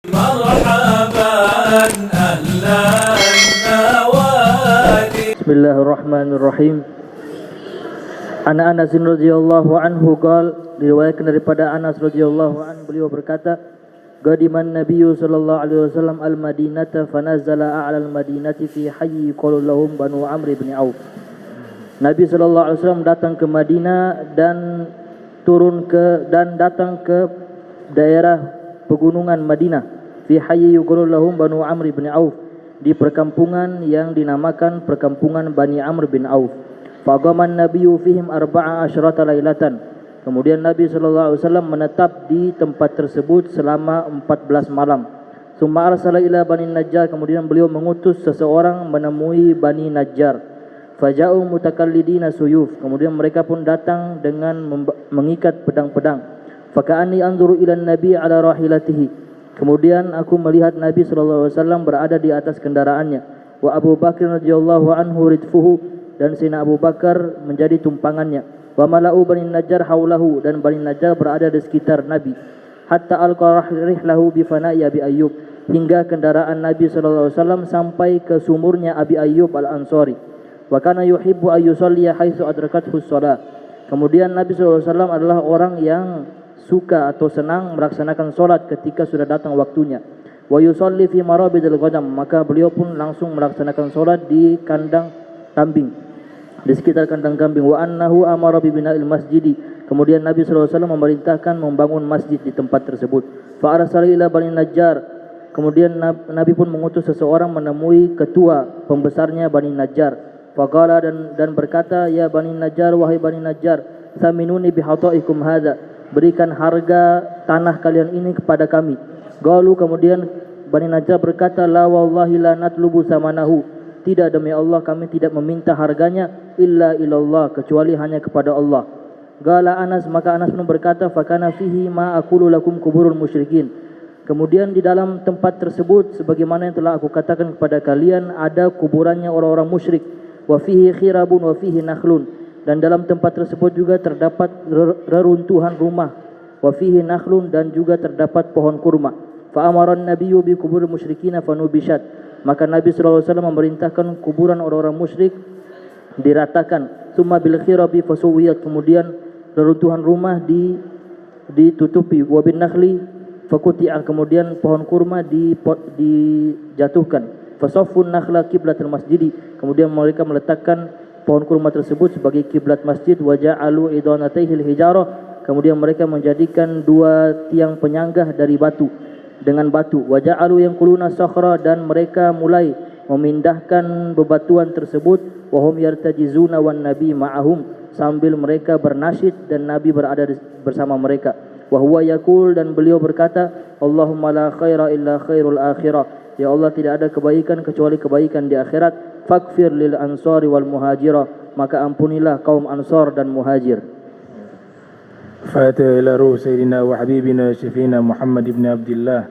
Bismillahirrahmanirrahim. Anas radhiyallahu anhu qala, diriwayatkan daripada Anas radhiyallahu anhu, beliau berkata, qadiman nabiyyu sallallahu alaihi wasallam al-Madinata fanazala a'la al-Madinati fi hayy qala lahum Banu Amr bin Auf. Nabi sallallahu alaihi wasallam datang ke Madinah dan datang ke daerah pegunungan Madinah, fi hayy qala lahum Banu Amr bin Auf, di perkampungan yang dinamakan perkampungan Bani Amr bin Auf. Faqaman nabiyyu fihim arba'a asyrata lailatan. Kemudian Nabi SAW menetap di tempat tersebut selama 14 malam. Summa arsala ila Bani Najjar. Kemudian beliau mengutus seseorang menemui Bani Najjar. Faja'u mutakallidina suyuf. Kemudian mereka pun datang dengan mengikat pedang-pedang. Faka'anni anzuru ila Nabi ala rahilatihi. Kemudian aku melihat Nabi SAW berada di atas kendaraannya. Wa Abu Bakr radhiyallahu anhu ridfuhu, dan Sayyidina Abu Bakar menjadi tumpangannya. Wa mala'u Bani Najjar haulahu, dan Bani Najjar berada di sekitar Nabi. Hatta alqa rihlahu bi fana'i Abi Ayyub, hingga kendaraan Nabi SAW sampai ke sumurnya Abi Ayyub al-Ansari. Wa kana yuhibbu ay yusalliya haitsu adrakathu shalah. Kemudian Nabi SAW adalah orang yang suka atau senang melaksanakan solat ketika sudah datang waktunya. Wa yusalli fi marabidil ghanam, maka beliau pun langsung melaksanakan solat di kandang kambing, di sekitar kandang kambing. Wa annahu amara bi bina'il masjidi. Kemudian Nabi SAW memerintahkan membangun masjid di tempat tersebut. Fa arsala ila Bani Najjar. Kemudian Nabi pun mengutus seseorang menemui ketua pembesarnya Bani Najjar. Faqala, dan berkata, ya Bani Najjar, wahai Bani Najjar, saminuni bihataikum hadza, berikan harga tanah kalian ini kepada kami. Qalu, kemudian Bani Najjar berkata, la wallahi la natlubu samanahu, tidak, demi Allah kami tidak meminta harganya, illa ilallah, kecuali hanya kepada Allah. Qala Anas, maka Anas pun berkata, fakana fihi ma aqulu lakum kuburul musyrikin. Kemudian di dalam tempat tersebut, sebagaimana yang telah aku katakan kepada kalian, ada kuburannya orang-orang musyrik. Wa fihi khirabun wa fihi nakhlun, dan dalam tempat tersebut juga terdapat reruntuhan rumah. Wa fihi nakhlun, dan juga terdapat pohon kurma. Fa amara an-nabiyyu bi kuburil musyrikin fanubishat, maka Nabi SAW memerintahkan kuburan orang-orang musyrik diratakan. Summa bil khirabi fasuwiyat, kemudian reruntuhan rumah ditutupi. Wa bin nakhli fakuti'ah, kemudian pohon kurma dijatuhkan. Fasaffun nakhla qiblatul masjidi, kemudian mereka meletakkan pohon kurma tersebut sebagai kiblat masjid. Wa ja'alu idanatayhil hijarah, kemudian mereka menjadikan dua tiang penyanggah dari batu, dengan batu. Wa ja'alu yanquluna sakhra, dan mereka mulai memindahkan bebatuan tersebut. Wa hum yartajizuna wan nabi ma'ahum, sambil mereka bernasyid dan Nabi berada bersama mereka. Wa huwa yaqul, dan beliau berkata, Allahumma la khaira illa khairul akhirah, ya Allah tidak ada kebaikan kecuali kebaikan di akhirat. Fakfir lil ansari wal muhajirah, maka ampunilah kaum ansar dan muhajir. Fatiha ila ruh sayyidina wa habibina syafina Muhammad ibn Abdullah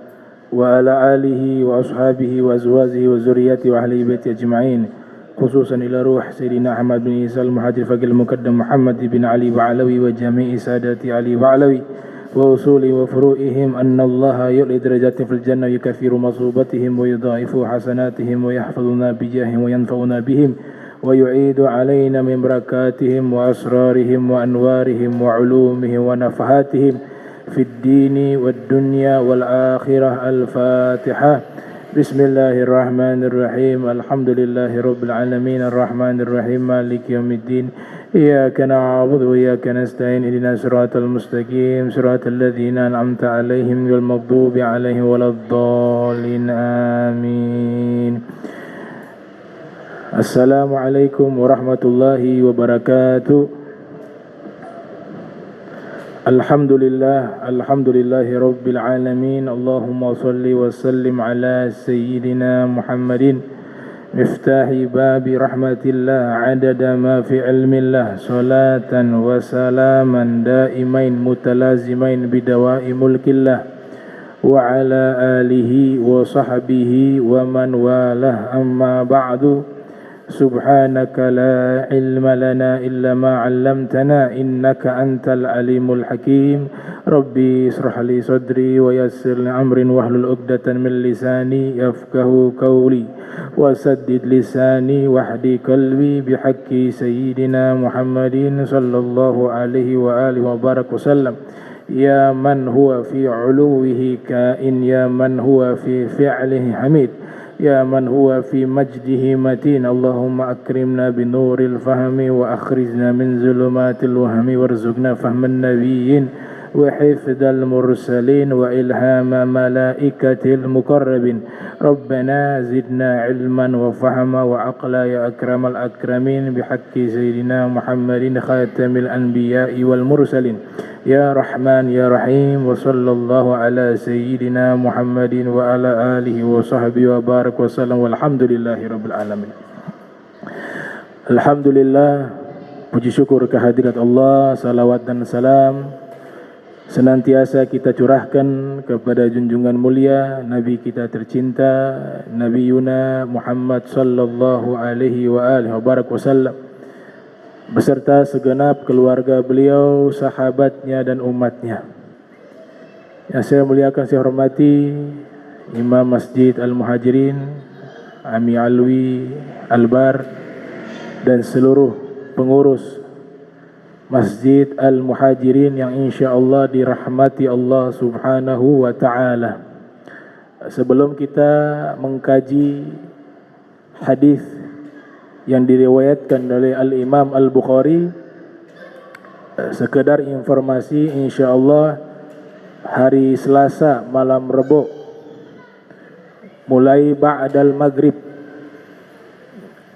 wa ala alihi wa ashabihi wa azwajihi wa zurriyyati wa ahli baiti ajma'in, khususan ila ruh sayyidina Ahmad bin Isa al-Muhajir faqil muqaddam Muhammad bin Ali wa Alawi wa jami'i sadati Ali wa Alawi wa usuli wa furu'ihim, anna Allah yu'li darajatihim fil jannah, yukaffiru masubatihim wa yudha'ifu hasanatihim wa yahfazuna bijahim wa yanfa'una bihim wa yu'idu alayna min barakatihim wa asrarihim wa anwarihim wa ulumihim wa nafahatihim fid dini wad dunya wal akhirah. Al-Fatihah. Bismillahirrahmanirrahim. Alhamdulillahi rabbil alamin, arrahmanir rahim, maliki yaumiddin. إياك نعبد وإياك نستعين اهدنا الصراط المستقيم صراط الذين أنعمت عليهم غير المغضوب عليهم ولا الضالين آمين. السلام عليكم ورحمة الله وبركاته. الحمد لله رب العالمين. اللهم صل وسلم على سيدنا محمد مفتاح باب رحمة الله عدد ما في علم الله، صلاة وسلاما دائمين متلازمين بدواء ملك الله وعلى آله وصحبه ومن والاه. أما بعد، سبحانك لا علم لنا إلا ما علمتنا إنك أنت العليم الحكيم ربي اشرح لي صدري ويسر لي أمري واحلل عقدة من لساني يفقه قولي وسدد لساني واهد قلبي بحق سيدنا محمد صلى الله عليه وآله وبارك وسلم يا من هو في علوه كائن يا من هو في فعله حميد يا من هو في مجده متين اللهم أكرمنا بنور الفهم وأخرجنا من ظلمات الوهم وارزقنا فهم النبيين وحفظ المرسلين وإلهام ملائكة المقربين ربنا زدنا علما وفهما وعقلا يا أكرم الأكرمين بحق سيدنا محمد خاتم الأنبياء والمرسلين يا رحمن يا رحيم وصلى الله على سيدنا محمد وعلى آله وصحبه وبارك وسلم والحمد لله رب العالمين. Alhamdulillah, puji syukur kehadirat Allah, salawat dan salam senantiasa kita curahkan kepada junjungan mulia Nabi kita tercinta Nabi Yuna Muhammad sallallahu alaihi wa alihi wa barak wasallam beserta segenap keluarga beliau, sahabatnya dan umatnya. Yang saya muliakan, saya hormati Imam Masjid Al-Muhajirin Ami Alwi Albar dan seluruh pengurus Masjid Al-Muhajirin yang insyaAllah dirahmati Allah subhanahu wa ta'ala. Sebelum kita mengkaji hadis yang diriwayatkan oleh Al-Imam Al-Bukhari, sekedar informasi, insyaAllah hari Selasa malam Rebo mulai ba'dal maghrib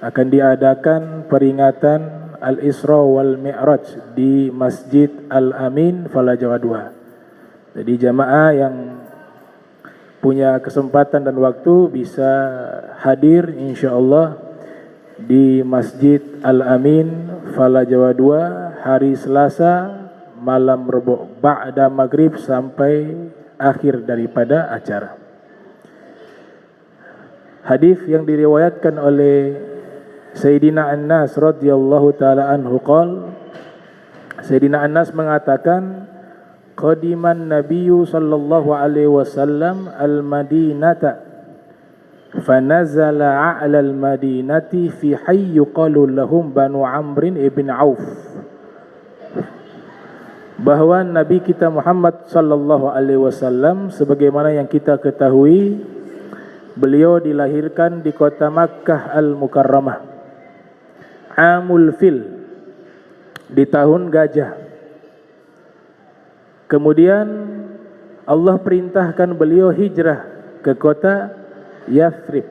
akan diadakan peringatan Al-Isra wal Mi'raj di Masjid Al-Amin Fala Jawa 2. Jadi jamaah yang punya kesempatan dan waktu bisa hadir insyaAllah di Masjid Al-Amin Fala Jawa 2 hari Selasa malam Rebo ba'da maghrib sampai akhir daripada acara. Hadis yang diriwayatkan oleh Sayyidina Anas radhiyallahu taala anhu qol, Sayyidina Anas mengatakan qadiman nabiyyu sallallahu alaihi wasallam al-Madinata fanazala a'la al-Madinati fi hayy yuqalu lahum Banu Amr ibn Auf. Bahwa Nabi kita Muhammad sallallahu alaihi wasallam sebagaimana yang kita ketahui, beliau dilahirkan di kota Makkah Al-Mukarramah Amul Fil, di tahun gajah. Kemudian Allah perintahkan beliau hijrah ke kota Yathrib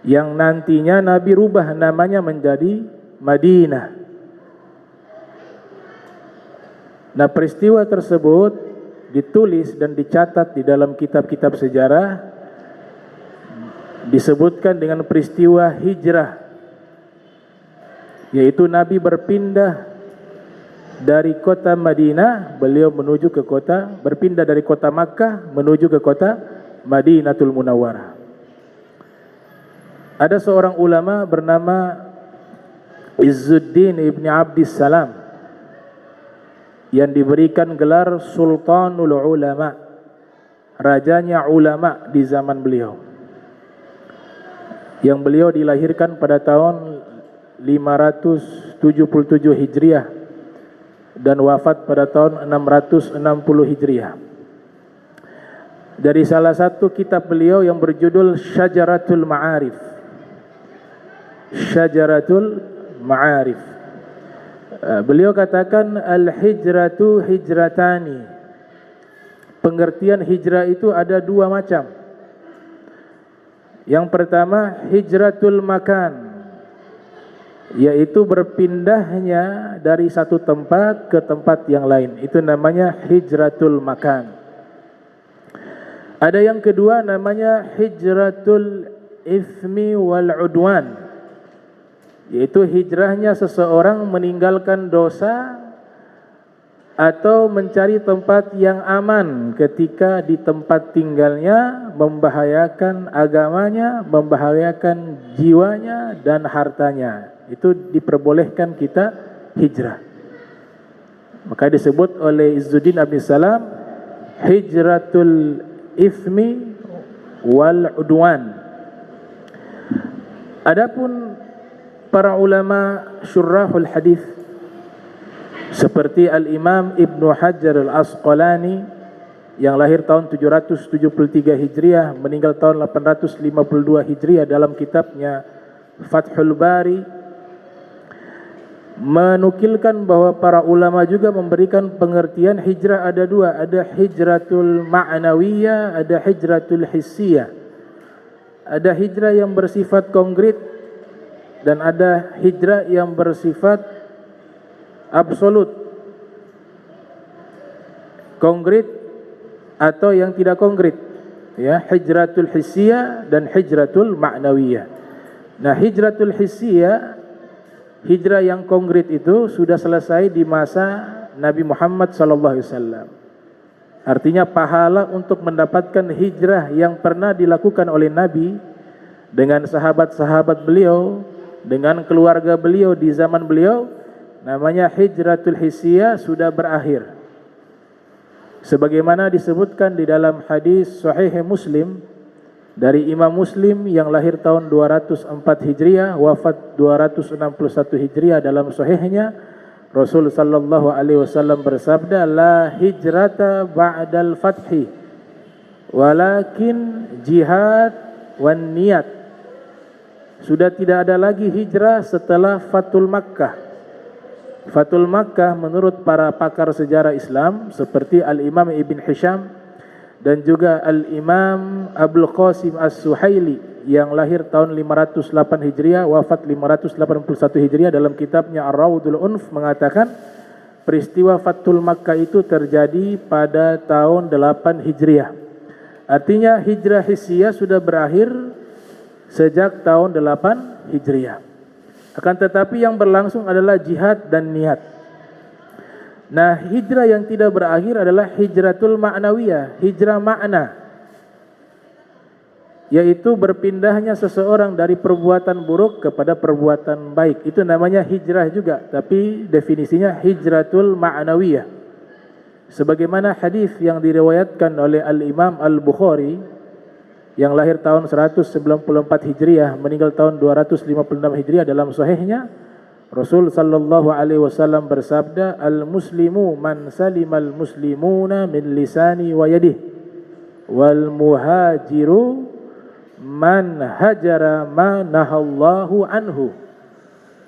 yang nantinya Nabi rubah namanya menjadi Madinah. Nah, peristiwa tersebut ditulis dan dicatat di dalam kitab-kitab sejarah, disebutkan dengan peristiwa hijrah, yaitu Nabi berpindah dari kota Madinah, beliau menuju ke kota, berpindah dari kota Makkah menuju ke kota Madinatul Munawwarah. Ada seorang ulama bernama Izzuddin ibn Abdissalam yang diberikan gelar Sultanul Ulama, rajanya ulama di zaman beliau, yang beliau dilahirkan pada tahun 577 Hijriah dan wafat pada tahun 660 Hijriah. Dari salah satu kitab beliau yang berjudul Syajaratul Ma'arif, Syajaratul Ma'arif, beliau katakan al-hijratu hijratani. Pengertian hijrah itu ada dua macam. Yang pertama hijratul makan, yaitu berpindahnya dari satu tempat ke tempat yang lain, itu namanya hijratul makan. Ada yang kedua namanya hijratul ithmi wal udwan, yaitu hijrahnya seseorang meninggalkan dosa atau mencari tempat yang aman ketika di tempat tinggalnya membahayakan agamanya, membahayakan jiwanya dan hartanya. Itu diperbolehkan kita hijrah. Maka disebut oleh Izzuddin Abdus Salam hijratul ithmi wal udwan. Adapun para ulama syurrahul hadis seperti Al-Imam Ibnu Hajar Al-Asqalani yang lahir tahun 773 Hijriah, meninggal tahun 852 Hijriah, dalam kitabnya Fathul Bari menukilkan bahwa para ulama juga memberikan pengertian hijrah ada dua, ada hijratul ma'nawiyah, ada hijratul hissiyah. Ada hijrah yang bersifat konkret dan ada hijrah yang bersifat absolut, konkret atau yang tidak konkret, ya, hijratul hissiyah dan hijratul ma'nawiyah. Nah, hijratul hissiyah, hijrah yang konkret itu sudah selesai di masa Nabi Muhammad SAW. Artinya pahala untuk mendapatkan hijrah yang pernah dilakukan oleh Nabi dengan sahabat-sahabat beliau, dengan keluarga beliau di zaman beliau, namanya hijratul hissiyah, sudah berakhir. Sebagaimana disebutkan di dalam hadis Sahih Muslim dari Imam Muslim yang lahir tahun 204 Hijriah, wafat 261 Hijriah, dalam sahihnya Rasul sallallahu alaihi wasallam bersabda, la hijrata ba'dal fathi walakin jihad wan niyat. Sudah tidak ada lagi hijrah setelah Fathul Makkah. Fathul Makkah menurut para pakar sejarah Islam seperti Al-Imam Ibn Hisham dan juga Al-Imam Abul Qasim As-Suhaili yang lahir tahun 508 Hijriah, wafat 581 Hijriah, dalam kitabnya Ar-Rawdul Unf mengatakan peristiwa Fathul Makkah itu terjadi pada tahun 8 Hijriah. Artinya hijrah hissiyah sudah berakhir sejak tahun 8 Hijriah. Akan tetapi yang berlangsung adalah jihad dan niat. Nah, hijrah yang tidak berakhir adalah hijratul ma'nawiyah, hijrah makna, yaitu berpindahnya seseorang dari perbuatan buruk kepada perbuatan baik. Itu namanya hijrah juga, tapi definisinya hijratul ma'nawiyah. Sebagaimana hadis yang diriwayatkan oleh Al-Imam Al-Bukhari yang lahir tahun 194 Hijriah, meninggal tahun 256 Hijriah, dalam sahihnya Rasul sallallahu alaihi wasallam bersabda, al-muslimu man salimal muslimuna min lisani wa yadihi wal muhajiru man hajara ma nahallahu anhu.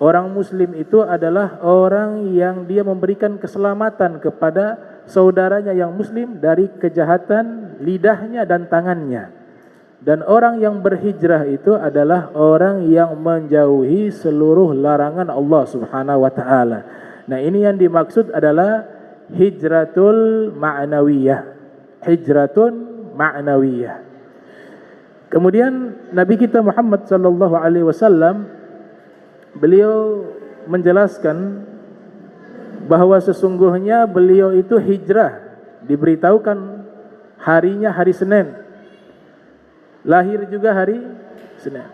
Orang muslim itu adalah orang yang dia memberikan keselamatan kepada saudaranya yang muslim dari kejahatan lidahnya dan tangannya. Dan orang yang berhijrah itu adalah orang yang menjauhi seluruh larangan Allah Subhanahu wa taala. Nah, ini yang dimaksud adalah hijratul ma'nawiyah. Hijratun ma'nawiyah. Kemudian Nabi kita Muhammad sallallahu alaihi wasallam beliau menjelaskan bahwa sesungguhnya beliau itu hijrah diberitahukan harinya hari Senin. Lahir juga hari Senin.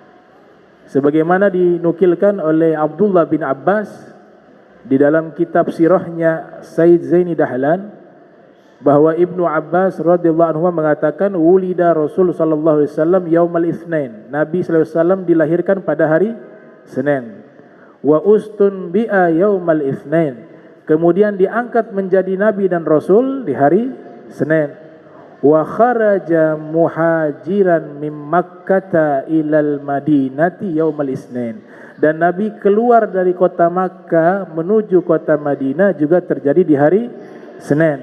Sebagaimana dinukilkan oleh Abdullah bin Abbas di dalam kitab sirahnya Said Zaini Dahlan, bahwa Ibnu Abbas radhiyallahu anhu mengatakan wulida Rasul sallallahu alaihi wasallam yaumal itsnain. Nabi sallallahu alaihi wasallam dilahirkan pada hari Senin. Wa ustun bi'a yaumal itsnain. Kemudian diangkat menjadi nabi dan rasul di hari Senin. Wa kharaja muhajiran mim Makkah ilal Madinati yaumal itsnain. Dan Nabi keluar dari kota Makkah menuju kota Madinah juga terjadi di hari Senin.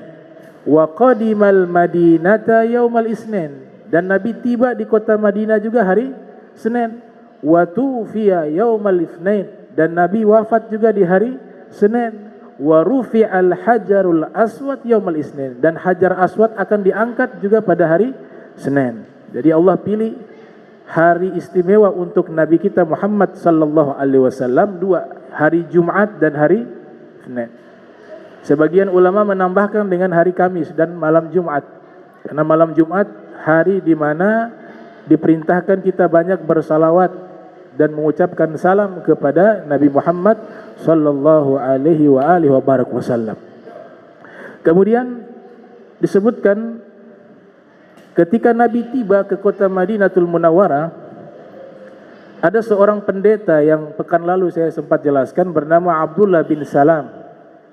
Wa qadimal Madinata yaumal itsnain. Dan Nabi tiba di kota Madinah juga hari Senin. Wa tufiya yaumal itsnain. Dan Nabi wafat juga di hari Senin. Wa rufi'al hajarul aswad yaumal itsnain. Dan hajar aswad akan diangkat juga pada hari Senin. Jadi Allah pilih hari istimewa untuk Nabi kita Muhammad sallallahu alaihi wasallam dua, hari Jumat dan hari Senin. Sebagian ulama menambahkan dengan hari Kamis dan malam Jumat. Karena malam Jumat hari di mana diperintahkan kita banyak bersalawat dan mengucapkan salam kepada Nabi Muhammad sallallahu alaihi wasallam. Kemudian disebutkan ketika Nabi tiba ke kota Madinatul Munawwarah, ada seorang pendeta yang pekan lalu saya sempat jelaskan bernama Abdullah bin Salam,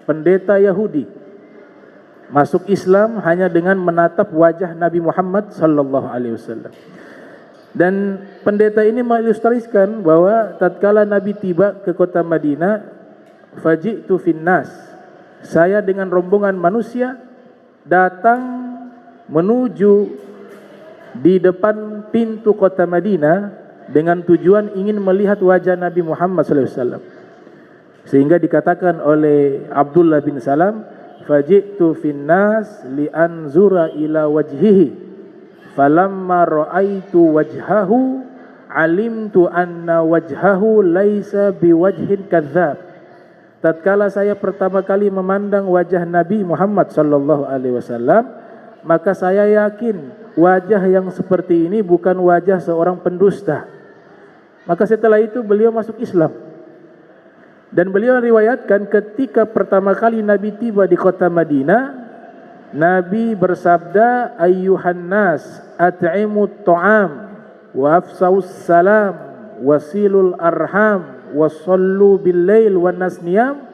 pendeta Yahudi, masuk Islam hanya dengan menatap wajah Nabi Muhammad sallallahu alaihi wasallam. Dan pendeta ini mengilustrasikan bahwa tatkala Nabi tiba ke kota Madinah, faji'tu finnas, saya dengan rombongan manusia datang menuju di depan pintu kota Madinah dengan tujuan ingin melihat wajah Nabi Muhammad sallallahu alaihi wasallam. Sehingga dikatakan oleh Abdullah bin Salam, faji'tu finnas li anzura ila wajhihi falamma ra'aitu wajhahu alimtu anna wajhahu laisa biwajhin kadzab. Tatkala saya pertama kali memandang wajah Nabi Muhammad sallallahu alaihi wasallam, maka saya yakin wajah yang seperti ini bukan wajah seorang pendusta. Maka setelah itu beliau masuk Islam. Dan beliau riwayatkan ketika pertama kali Nabi tiba di kota Madinah, Nabi bersabda, ayyuhan nas at'imut ta'am wa afsaus salam wasilul arham wasallu bil lail wan nas niyam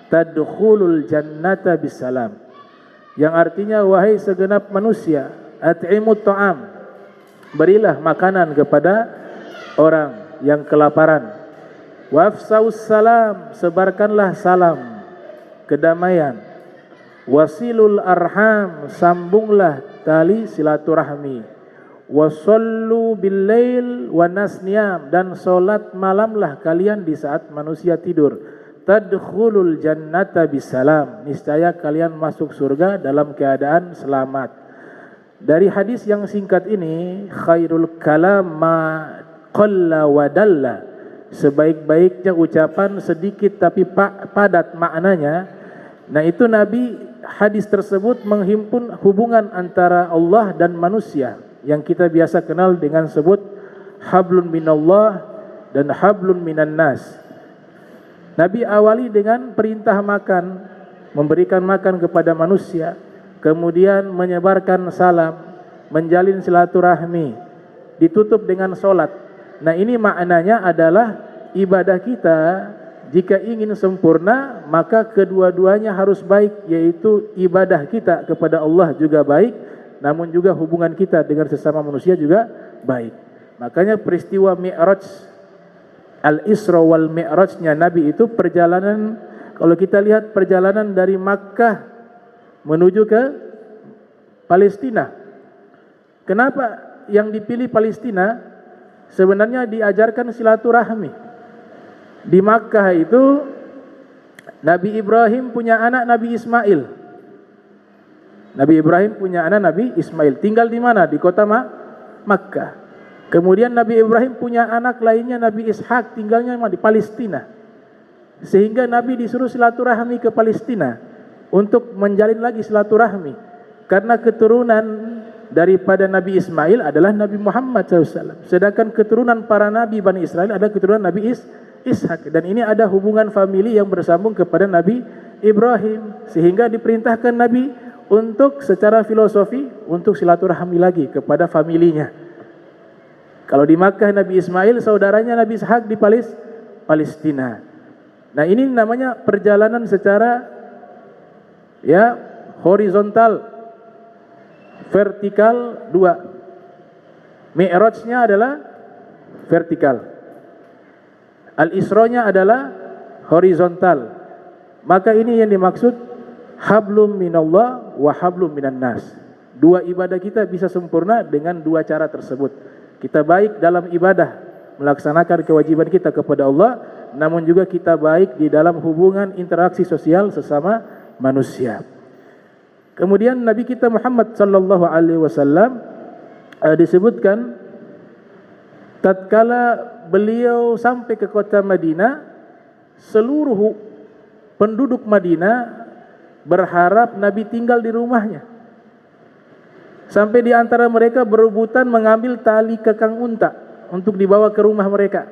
tadkhulul jannata bisalam. Yang artinya, wahai segenap manusia, at'imut ta'am, berilah makanan kepada orang yang kelaparan. Wafsaus salam, sebarkanlah salam kedamaian. Wasilul arham, sambunglah tali silaturahmi. Wasallu bil lail wanas niyam, dan solat malamlah kalian di saat manusia tidur. Tadkhulul jannata bisalam, niscaya kalian masuk surga dalam keadaan selamat. Dari hadis yang singkat ini, khairul kalam ma qalla wa dalla, sebaik-baiknya ucapan sedikit tapi padat maknanya. Nah itu Nabi, hadis tersebut menghimpun hubungan antara Allah dan manusia yang kita biasa kenal dengan sebut hablun minallah dan hablun minan nas. Nabi awali dengan perintah makan, memberikan makan kepada manusia, kemudian menyebarkan salam, menjalin silaturahmi, ditutup dengan solat. Nah ini maknanya adalah ibadah kita jika ingin sempurna, maka kedua-duanya harus baik, yaitu ibadah kita kepada Allah juga baik, namun juga hubungan kita dengan sesama manusia juga baik. Makanya peristiwa Mi'raj, Al-Isra wal Mi'rajnya Nabi itu perjalanan, kalau kita lihat perjalanan dari Makkah menuju ke Palestina. Kenapa yang dipilih Palestina? Sebenarnya diajarkan silaturahmi. Di Makkah itu Nabi Ibrahim punya anak Nabi Ismail. Nabi Ibrahim punya anak Nabi Ismail. Tinggal di mana? Di kota Makkah. Kemudian Nabi Ibrahim punya anak lainnya Nabi Ishak, tinggalnya di Palestina. Sehingga Nabi disuruh silaturahmi ke Palestina untuk menjalin lagi silaturahmi. Karena keturunan daripada Nabi Ismail adalah Nabi Muhammad SAW. Sedangkan keturunan para Nabi Bani Israel adalah keturunan Nabi Ishak. Dan ini ada hubungan famili yang bersambung kepada Nabi Ibrahim. Sehingga diperintahkan Nabi untuk secara filosofi untuk silaturahmi lagi kepada familinya. Kalau di Makkah Nabi Ismail, saudaranya Nabi Ishak di Palestina. Nah ini namanya perjalanan secara horizontal. Vertikal dua. Mi'rajnya adalah vertikal. Al-Isra-nya adalah horizontal. Maka ini yang dimaksud hablum minallah wa hablum minan nas. Dua ibadah kita bisa sempurna dengan dua cara tersebut. Kita baik dalam ibadah, melaksanakan kewajiban kita kepada Allah, namun juga kita baik di dalam hubungan interaksi sosial sesama manusia. Kemudian Nabi kita Muhammad sallallahu alaihi wasallam disebutkan tatkala beliau sampai ke kota Madinah, seluruh penduduk Madinah berharap Nabi tinggal di rumahnya. Sampai di antara mereka berebutan mengambil tali kekang unta untuk dibawa ke rumah mereka.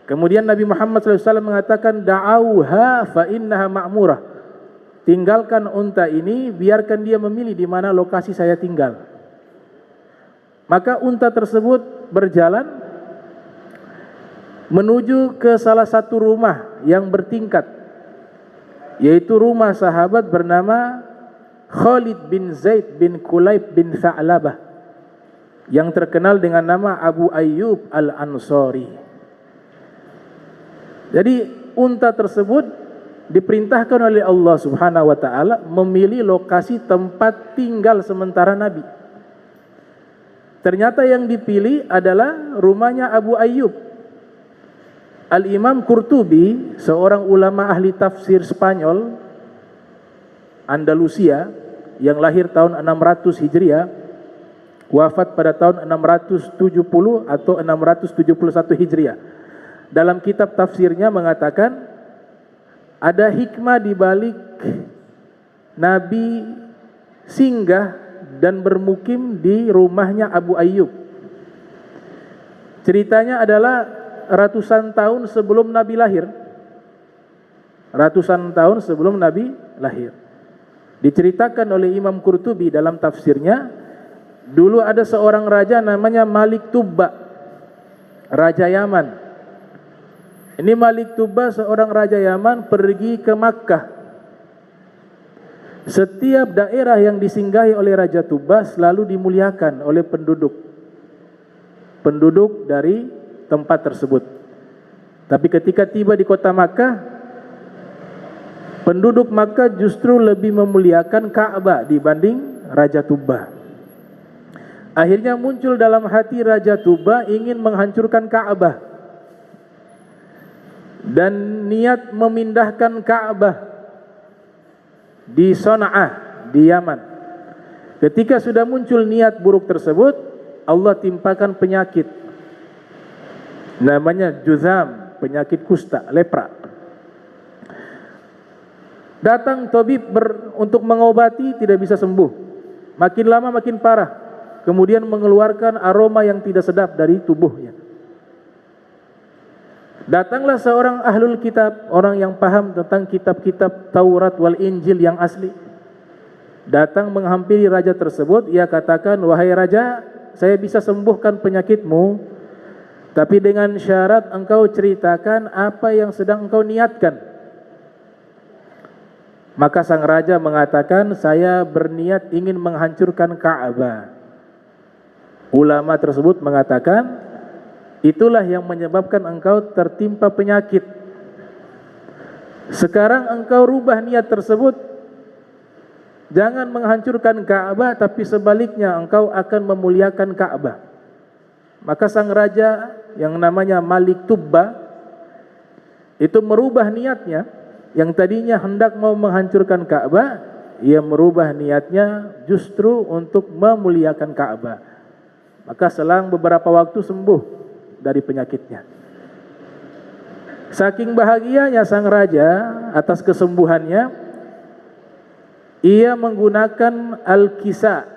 Kemudian Nabi Muhammad SAW mengatakan, da'auha fa innaha ma'murah. Tinggalkan unta ini, biarkan dia memilih di mana lokasi saya tinggal. Maka unta tersebut berjalan menuju ke salah satu rumah yang bertingkat, yaitu rumah sahabat bernama Khalid bin Zaid bin Kulayb bin Tha'labah, yang terkenal dengan nama Abu Ayyub Al-Ansari. Jadi unta tersebut diperintahkan oleh Allah Subhanahu wa taala memilih lokasi tempat tinggal sementara Nabi. Ternyata yang dipilih adalah rumahnya Abu Ayyub. Al-Imam Qurtubi, seorang ulama ahli tafsir Spanyol Andalusia yang lahir tahun 600 Hijriah, wafat pada tahun 670 atau 671 Hijriah. Dalam kitab tafsirnya mengatakan ada hikmah di balik Nabi singgah dan bermukim di rumahnya Abu Ayyub. Ceritanya adalah ratusan tahun sebelum Nabi lahir. Ratusan tahun sebelum Nabi lahir. Diceritakan oleh Imam Qurtubi dalam tafsirnya, dulu ada seorang raja namanya Malik Tubba, raja Yaman. Ini Malik Tubba, seorang raja Yaman, pergi ke Makkah. Setiap daerah yang disinggahi oleh Raja Tubba selalu dimuliakan oleh penduduk dari tempat tersebut. Tapi ketika tiba di kota Makkah, penduduk Makkah justru lebih memuliakan Ka'bah dibanding Raja Tubba. Akhirnya muncul dalam hati Raja Tubba ingin menghancurkan Ka'bah dan niat memindahkan Ka'bah di Sona'ah, di Yaman. Ketika sudah muncul niat buruk tersebut, Allah timpakan penyakit namanya juzam, penyakit kusta, lepra. Datang tabib untuk mengobati, tidak bisa sembuh. Makin lama makin parah. Kemudian mengeluarkan aroma yang tidak sedap dari tubuhnya. Datanglah seorang ahlul kitab, orang yang paham tentang kitab-kitab Taurat wal Injil yang asli. Datang menghampiri raja tersebut, ia katakan, wahai raja, saya bisa sembuhkan penyakitmu, tapi dengan syarat engkau ceritakan apa yang sedang engkau niatkan. Maka sang raja mengatakan, saya berniat ingin menghancurkan Ka'bah. Ulama tersebut mengatakan, itulah yang menyebabkan engkau tertimpa penyakit. Sekarang engkau rubah niat tersebut, jangan menghancurkan Ka'bah, tapi sebaliknya engkau akan memuliakan Ka'bah. Maka sang raja yang namanya Malik Tubba itu merubah niatnya. Yang tadinya hendak mau menghancurkan Ka'bah, ia merubah niatnya justru untuk memuliakan Ka'bah. Maka selang beberapa waktu sembuh dari penyakitnya. Saking bahagianya sang raja atas kesembuhannya, ia menggunakan al-kisa,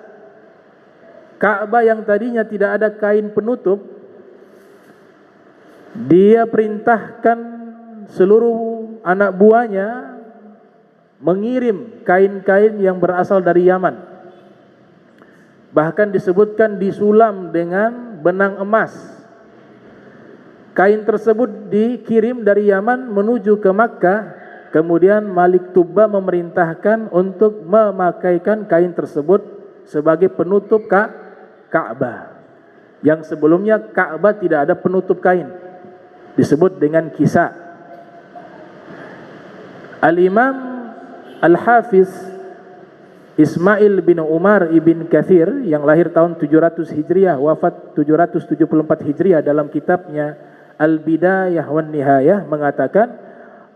Ka'bah yang tadinya tidak ada kain penutup. Dia perintahkan seluruh anak buahnya mengirim kain-kain yang berasal dari Yaman. Bahkan disebutkan disulam dengan benang emas. Kain tersebut dikirim dari Yaman menuju ke Makkah. Kemudian Malik Tubba memerintahkan untuk memakaikan kain tersebut sebagai penutup Ka'bah. Yang sebelumnya Ka'bah tidak ada penutup kain, disebut dengan kisah. Al-Imam Al-Hafiz Ismail bin Umar ibn Kathir yang lahir tahun 700 Hijriah, wafat 774 Hijriah, dalam kitabnya Al-Bidayah wan Nihayah mengatakan,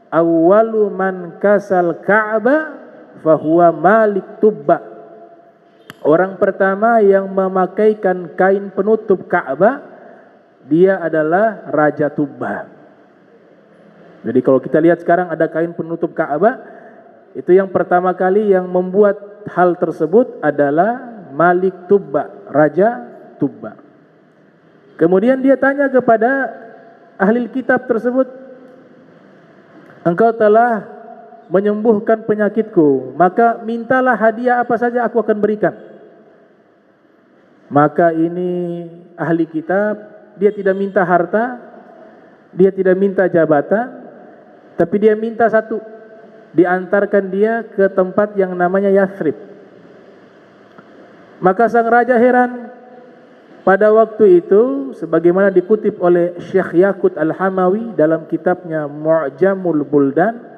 awwalu man kasal Ka'bah fahuwa Malik Tubba. Orang pertama yang memakaikan kain penutup Ka'bah, dia adalah Raja Tubba. Jadi kalau kita lihat sekarang ada kain penutup Ka'bah, Itu yang pertama kali yang membuat hal tersebut adalah Malik Tubba, Raja Tubba. Kemudian dia tanya kepada ahli kitab tersebut, engkau telah menyembuhkan penyakitku, maka mintalah hadiah apa saja aku akan berikan. Maka ini ahli kitab, dia tidak minta harta, dia tidak minta jabatan, tapi dia minta satu, diantarkan dia ke tempat yang namanya Yathrib. Maka sang raja heran. Pada waktu itu, sebagaimana dikutip oleh Syekh Yaqut Al-Hamawi dalam kitabnya Mu'jamul Buldan,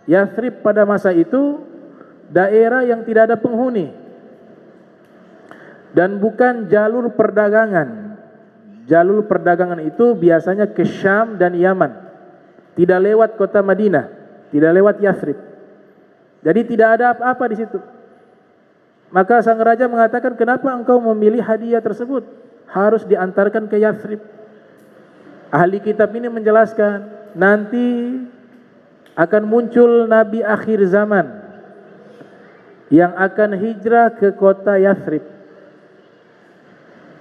Yathrib pada masa itu daerah yang tidak ada penghuni dan bukan jalur perdagangan. Jalur perdagangan itu biasanya ke Syam dan Yaman, tidak lewat kota Madinah, tidak lewat Yathrib. Jadi tidak ada apa-apa di situ. Maka sang raja mengatakan, kenapa engkau memilih hadiah tersebut? Harus diantarkan ke Yathrib. Ahli kitab ini menjelaskan, nanti akan muncul Nabi akhir zaman yang akan hijrah ke kota Yathrib.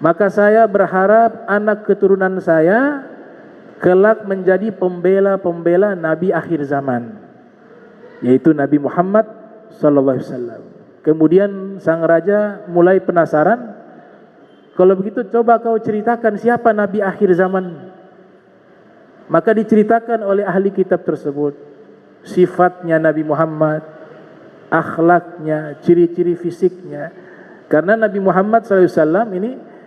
Maka saya berharap anak keturunan saya kelak menjadi pembela-pembela Nabi akhir zaman, yaitu Nabi Muhammad sallallahu alaihi wasallam. Kemudian sang raja mulai penasaran, kalau begitu coba kau ceritakan siapa Nabi akhir zaman. Maka diceritakan oleh ahli kitab tersebut sifatnya Nabi Muhammad, akhlaknya, ciri-ciri fisiknya. Karena Nabi Muhammad SAW ini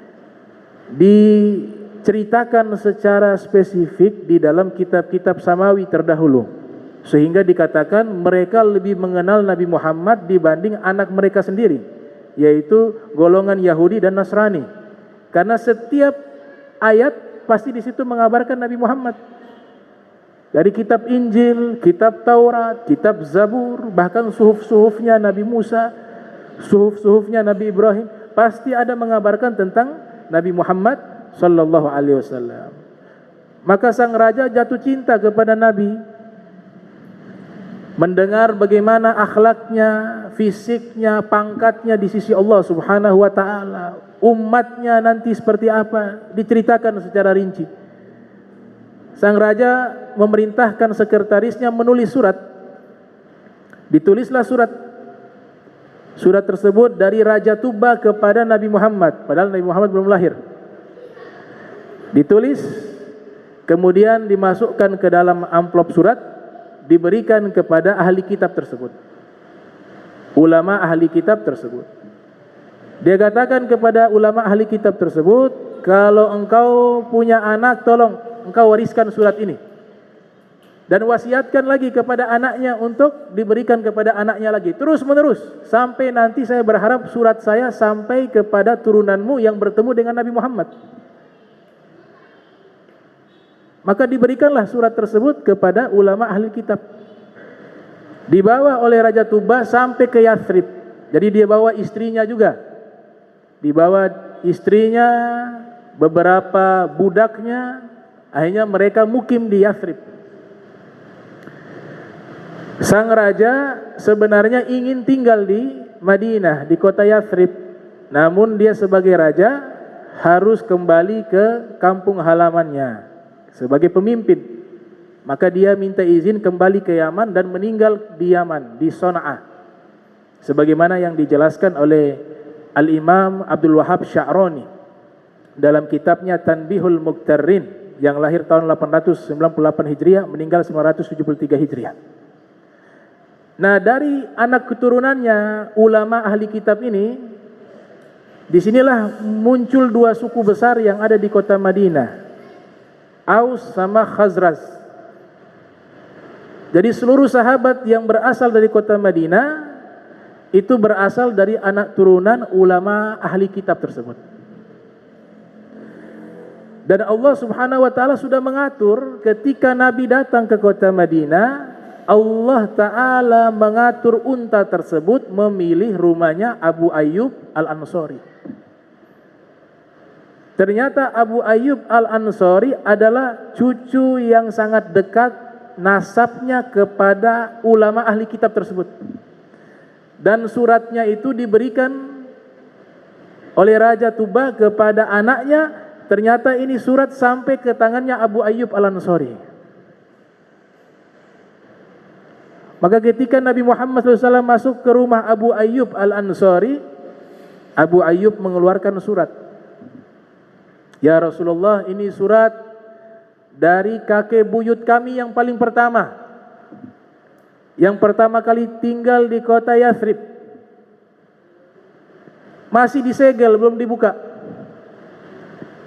diceritakan secara spesifik di dalam kitab-kitab samawi terdahulu, sehingga dikatakan mereka lebih mengenal Nabi Muhammad dibanding anak mereka sendiri, yaitu golongan Yahudi dan Nasrani. Karena setiap ayat pasti di situ mengabarkan Nabi Muhammad. Dari kitab Injil, kitab Taurat, kitab Zabur, bahkan suhuf-suhufnya Nabi Musa, suhuf-suhufnya Nabi Ibrahim, pasti ada mengabarkan tentang Nabi Muhammad sallallahu alaihi wasallam. Maka sang raja jatuh cinta kepada Nabi, mendengar bagaimana akhlaknya, fisiknya, pangkatnya di sisi Allah Subhanahu wa taala, umatnya nanti seperti apa, diceritakan secara rinci. Sang raja memerintahkan sekretarisnya menulis surat. Ditulislah surat. Surat tersebut dari Raja Tubba kepada Nabi Muhammad, padahal Nabi Muhammad belum lahir. Ditulis, kemudian dimasukkan ke dalam amplop surat, diberikan kepada ahli kitab tersebut, ulama ahli kitab tersebut. Dia katakan kepada ulama ahli kitab tersebut, kalau engkau punya anak, tolong engkau wariskan surat ini, dan wasiatkan lagi kepada anaknya untuk diberikan kepada anaknya lagi, terus menerus, sampai nanti saya berharap surat saya sampai kepada turunanmu yang bertemu dengan Nabi Muhammad. Maka diberikanlah surat tersebut kepada ulama ahli kitab. Dibawa oleh Raja Tubba sampai ke Yathrib. Jadi dia bawa istrinya juga. Dibawa istrinya, beberapa budaknya, akhirnya mereka mukim di Yathrib. Sang raja sebenarnya ingin tinggal di Madinah, di kota Yathrib. Namun dia sebagai raja harus kembali ke kampung halamannya sebagai pemimpin. Maka dia minta izin kembali ke Yaman dan meninggal di Yaman, di Sona'ah. Sebagaimana yang dijelaskan oleh Al-Imam Abdul Wahab Sya'rani dalam kitabnya Tanbihul Muqtarrin, yang lahir tahun 898 Hijriah, meninggal 973 Hijriah. Nah, dari anak keturunannya ulama ahli kitab ini, disinilah muncul dua suku besar yang ada di kota Madinah, Aus sama Khazraj. Jadi seluruh sahabat yang berasal dari kota Madinah itu berasal dari anak turunan ulama ahli kitab tersebut. Dan Allah Subhanahu wa taala sudah mengatur ketika Nabi datang ke kota Madinah, Allah Ta'ala mengatur unta tersebut memilih rumahnya Abu Ayyub Al-Ansari. Ternyata Abu Ayyub Al-Ansari adalah cucu yang sangat dekat nasabnya kepada ulama ahli kitab tersebut. Dan suratnya itu diberikan oleh Raja Tuba kepada anaknya. Ternyata ini surat sampai ke tangannya Abu Ayyub Al-Ansari. Maka ketika Nabi Muhammad SAW masuk ke rumah Abu Ayyub Al-Ansari, Abu Ayyub mengeluarkan surat. Ya Rasulullah, ini surat dari kakek buyut kami yang paling pertama, yang pertama kali tinggal di kota Yathrib. Masih disegel, belum dibuka.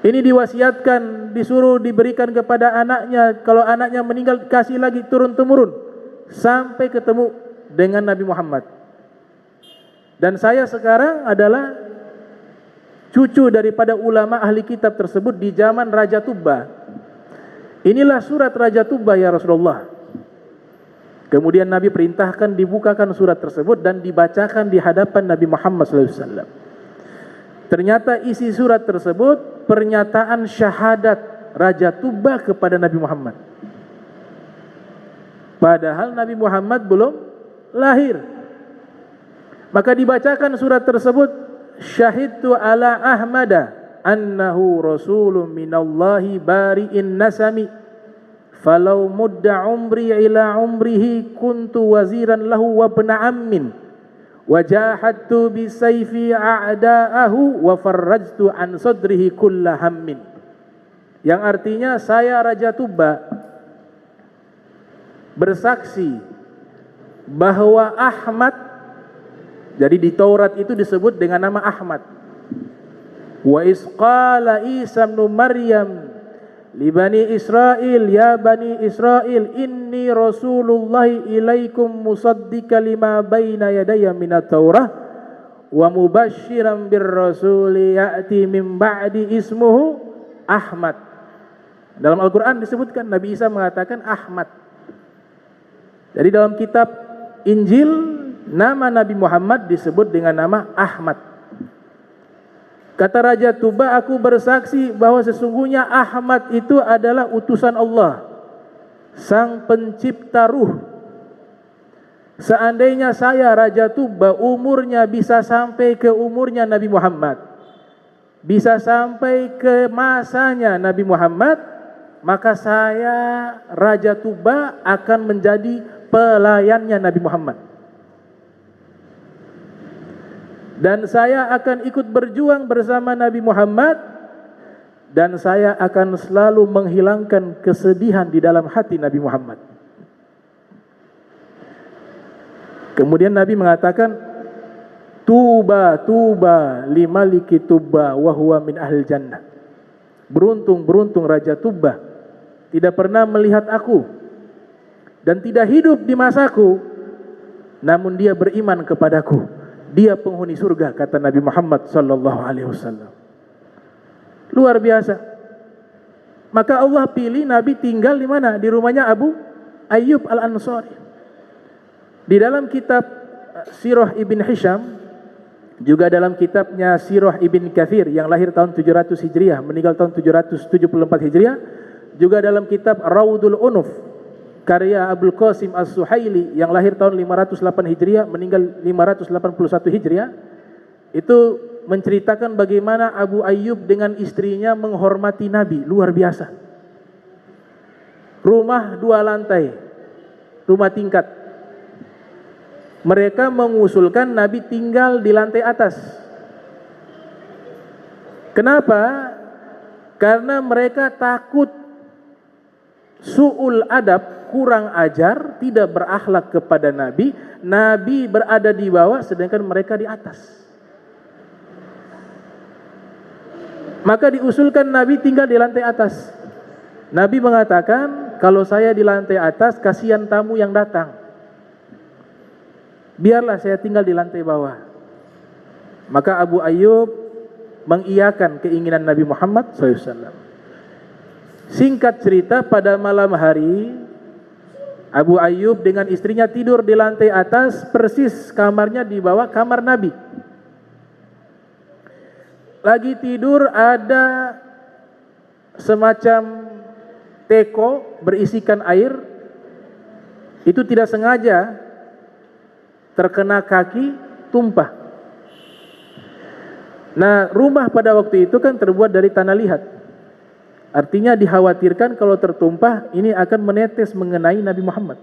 Ini diwasiatkan, disuruh diberikan kepada anaknya. Kalau anaknya meninggal, kasih lagi turun-temurun sampai ketemu dengan Nabi Muhammad. Dan saya sekarang adalah cucu daripada ulama ahli kitab tersebut di zaman Raja Tuba. Inilah surat Raja Tuba ya Rasulullah. Kemudian Nabi perintahkan dibukakan surat tersebut dan dibacakan di hadapan Nabi Muhammad SAW. Ternyata isi surat tersebut pernyataan syahadat Raja Tuba kepada Nabi Muhammad. Padahal Nabi Muhammad belum lahir. Maka dibacakan surat tersebut, syahidtu ala Ahmada annahu rasulun minallahi bari'in nasami falau mudda umri ila umrihi kuntu waziran lahu wa ibna ammin wajahadtu bisayfi a'da'ahu wa farrajtu an sadrihi kulla hammin. Yang artinya, saya Raja Tuba bersaksi bahwa Ahmad, jadi di Taurat itu disebut dengan nama Ahmad. Wa isqala Isa ibn Maryam li bani Israil, ya bani Israil inni Rasulullah ilaikum musaddiqan lima baina yadayya minat Taurah wa mubasysyiran bir rasuli ya'ti min ba'di ismuhu Ahmad. Dalam Al-Qur'an disebutkan Nabi Isa mengatakan Ahmad. Jadi dalam kitab Injil nama Nabi Muhammad disebut dengan nama Ahmad. Kata Raja Tuba, aku bersaksi bahwa sesungguhnya Ahmad itu adalah utusan Allah, sang pencipta ruh. Seandainya saya Raja Tuba umurnya bisa sampai ke umurnya Nabi Muhammad, bisa sampai ke masanya Nabi Muhammad, maka saya Raja Tuba akan menjadi pelayannya Nabi Muhammad. Dan saya akan ikut berjuang bersama Nabi Muhammad, dan saya akan selalu menghilangkan kesedihan di dalam hati Nabi Muhammad. Kemudian Nabi mengatakan, Tuba, Tuba, limaliki Tuba, wa huwa min ahlil jannah. Beruntung, beruntung Raja Tuba, tidak pernah melihat aku, dan tidak hidup di masaku, namun dia beriman kepadaku. Dia penghuni surga, kata Nabi Muhammad sallallahu alaihi wasallam. Luar biasa. Maka Allah pilih Nabi tinggal di mana? Di rumahnya Abu Ayyub Al-Ansari. Di dalam kitab Sirah Ibn Hisham, juga dalam kitabnya Sirah Ibn Kathir yang lahir tahun 700 Hijriah, meninggal tahun 774 Hijriah, juga dalam kitab Raudul Unuf karya Abdul Qasim As-Suhaili yang lahir tahun 508 Hijriah, meninggal 581 Hijriah, itu menceritakan bagaimana Abu Ayyub dengan istrinya menghormati Nabi, luar biasa. Rumah 2 lantai, rumah tingkat. Mereka mengusulkan Nabi tinggal di lantai atas. Kenapa? Karena mereka takut su'ul adab, kurang ajar, tidak berakhlak kepada Nabi. Nabi berada di bawah sedangkan mereka di atas. Maka diusulkan Nabi tinggal di lantai atas. Nabi mengatakan, kalau saya di lantai atas kasihan tamu yang datang, biarlah saya tinggal di lantai bawah. Maka Abu Ayyub mengiyakan keinginan Nabi Muhammad SAW. Singkat cerita, pada malam hari Abu Ayyub dengan istrinya tidur di lantai atas, persis kamarnya di bawah kamar Nabi. Lagi tidur, ada semacam teko berisikan air, itu tidak sengaja terkena kaki, tumpah. Nah, rumah pada waktu itu kan terbuat dari tanah liat. Artinya dikhawatirkan kalau tertumpah ini akan menetes mengenai Nabi Muhammad.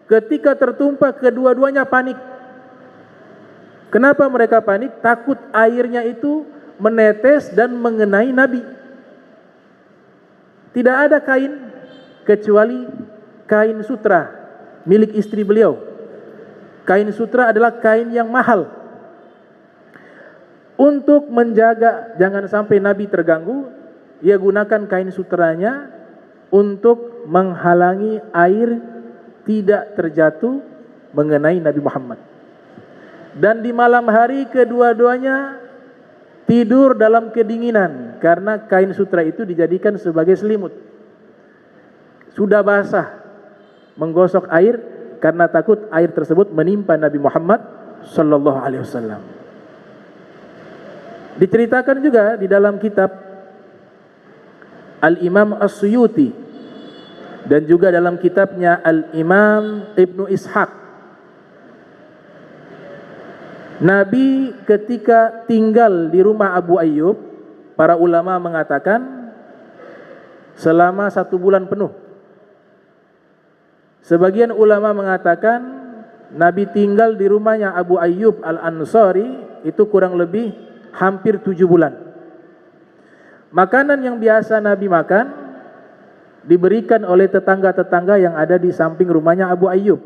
Ketika tertumpah, kedua-duanya panik. Kenapa mereka panik? Takut airnya itu menetes dan mengenai Nabi. Tidak ada kain kecuali kain sutra milik istri beliau. Kain sutra adalah kain yang mahal. Untuk menjaga jangan sampai Nabi terganggu, ia gunakan kain sutranya untuk menghalangi air tidak terjatuh mengenai Nabi Muhammad. Dan di malam hari kedua-duanya tidur dalam kedinginan karena kain sutra itu dijadikan sebagai selimut. Sudah basah, menggosok air karena takut air tersebut menimpa Nabi Muhammad sallallahu alaihi wasallam. Diceritakan juga di dalam kitab Al-Imam As-Suyuti dan juga dalam kitabnya Al-Imam Ibnu Ishaq, Nabi ketika tinggal di rumah Abu Ayyub, para ulama mengatakan selama 1 bulan penuh. Sebagian ulama mengatakan Nabi tinggal di rumahnya Abu Ayyub Al-Ansari itu kurang lebih hampir 7 bulan. Makanan yang biasa Nabi makan diberikan oleh tetangga-tetangga yang ada di samping rumahnya Abu Ayyub.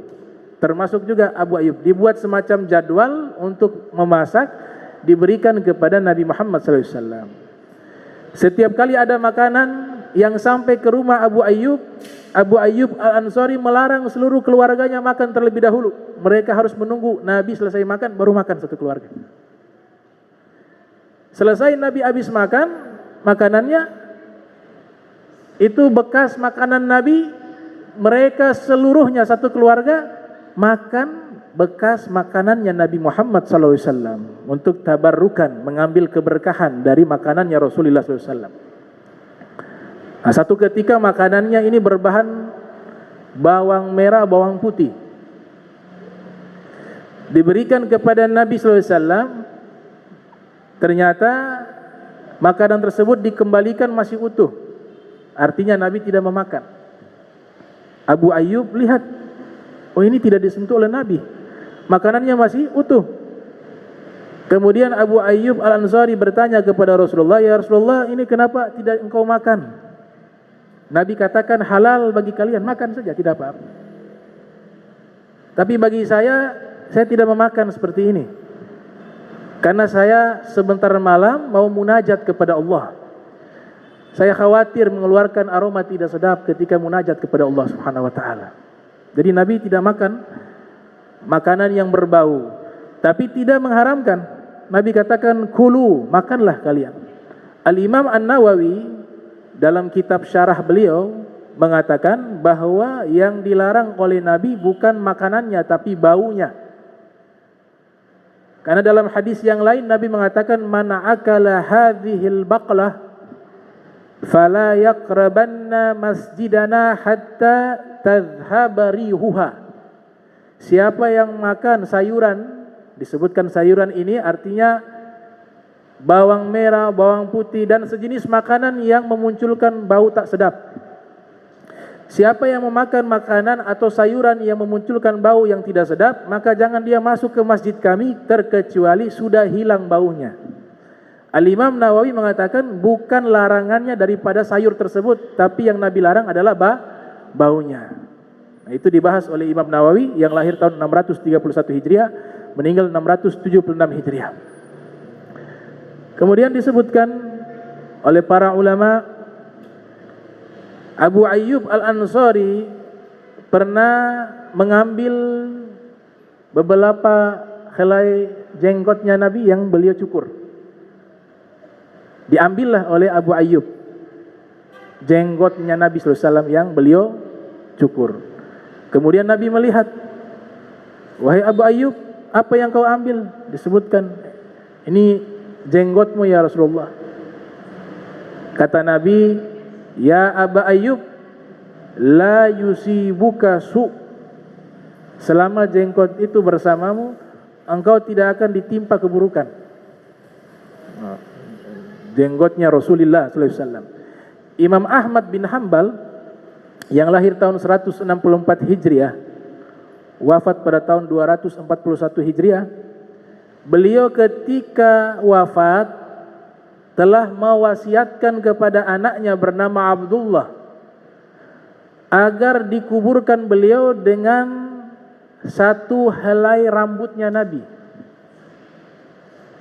Termasuk juga Abu Ayyub. Dibuat semacam jadwal untuk memasak, diberikan kepada Nabi Muhammad SAW. Setiap kali ada makanan yang sampai ke rumah Abu Ayyub Al-Ansari melarang seluruh keluarganya makan terlebih dahulu. Mereka harus menunggu Nabi selesai makan, baru makan satu keluarga. Selesai Nabi habis makan, makanannya itu bekas makanan Nabi, mereka seluruhnya satu keluarga makan bekas makanannya Nabi Muhammad SAW untuk tabarrukan, mengambil keberkahan dari makanannya Rasulullah SAW. Nah, satu ketika makanannya ini berbahan bawang merah, bawang putih, diberikan kepada Nabi SAW. Ternyata makanan tersebut dikembalikan masih utuh. Artinya Nabi tidak memakan. Abu Ayyub lihat, oh ini tidak disentuh oleh Nabi, makanannya masih utuh. Kemudian Abu Ayyub Al-Ansari bertanya kepada Rasulullah, ya Rasulullah, ini kenapa tidak engkau makan? Nabi katakan halal bagi kalian, makan saja, tidak apa-apa. Tapi bagi saya tidak memakan seperti ini. Karena saya sebentar malam mau munajat kepada Allah. Saya khawatir mengeluarkan aroma tidak sedap ketika munajat kepada Allah Subhanahu wa taala. Jadi Nabi tidak makan makanan yang berbau, tapi tidak mengharamkan. Nabi katakan kulu, makanlah kalian. Al-Imam An-Nawawi dalam kitab syarah beliau mengatakan bahwa yang dilarang oleh Nabi bukan makanannya tapi baunya. Karena dalam hadis yang lain Nabi mengatakan man akala hadhil baqlah fala yaqrabanna masjidana hatta tadhhaba rihuha. Siapa yang makan sayuran, disebutkan sayuran ini artinya bawang merah, bawang putih dan sejenis makanan yang memunculkan bau tak sedap. Siapa yang memakan makanan atau sayuran yang memunculkan bau yang tidak sedap, maka jangan dia masuk ke masjid kami terkecuali sudah hilang baunya. Al-Imam Nawawi mengatakan bukan larangannya daripada sayur tersebut, tapi yang Nabi larang adalah baunya. Nah, itu dibahas oleh Imam Nawawi yang lahir tahun 631 Hijriah, meninggal 676 Hijriah. Kemudian disebutkan oleh para ulama, Abu Ayyub Al-Ansari pernah mengambil beberapa helai jenggotnya Nabi yang beliau cukur. Diambillah oleh Abu Ayyub jenggotnya Nabi SAW yang beliau cukur. Kemudian Nabi melihat, wahai Abu Ayyub, apa yang kau ambil? Disebutkan, ini jenggotmu ya Rasulullah. Kata Nabi, ya Aba Ayyub, la yusibuka su. Selama jenggot itu bersamamu, engkau tidak akan ditimpa keburukan. Jenggotnya Rasulullah sallallahu alaihi wasallam. Imam Ahmad bin Hanbal yang lahir tahun 164 Hijriah, wafat pada tahun 241 Hijriah. Beliau ketika wafat telah mewasiatkan kepada anaknya bernama Abdullah agar dikuburkan beliau dengan satu helai rambutnya Nabi.